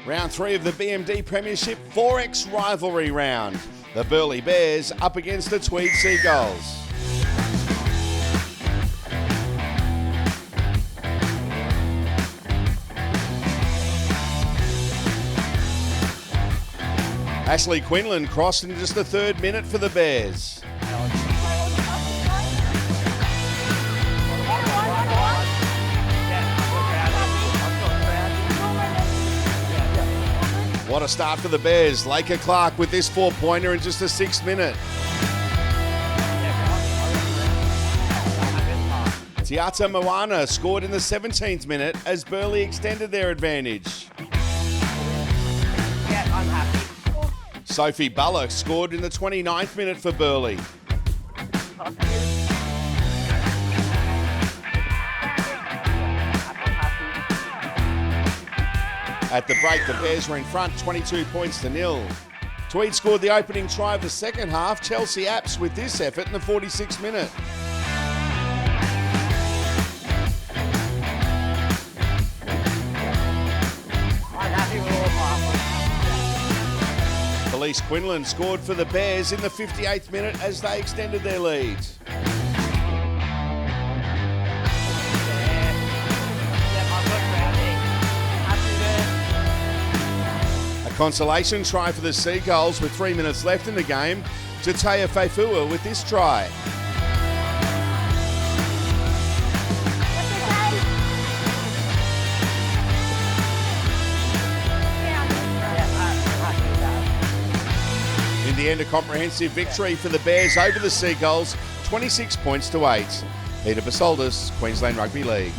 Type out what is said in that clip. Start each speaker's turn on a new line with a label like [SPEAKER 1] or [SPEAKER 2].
[SPEAKER 1] Round 3 of the BMD Premiership 4X Rivalry Round. The Burleigh Bears up against the Tweed Seagulls. Ashley Quinlan crossed in just the 3rd minute for the Bears. What a start for the Bears. Laker Clark with this 4-pointer in just the 6th minute. Tiata Moana scored in the 17th minute as Burleigh extended their advantage. Sophie Bullock scored in the 29th minute for Burleigh. At the break, the Bears were in front 22 points to 0. Tweed scored the opening try of the second half. Chelsea Apps with this effort in the 46th minute. Elise Quinlan scored for the Bears in the 58th minute as they extended their lead. Consolation try for the Seagulls with 3 minutes left in the game. Tataya Faifua with this try. In the end, a comprehensive victory for the Bears over the Seagulls, 26 points to 8. Peter Basoldis, Queensland Rugby League.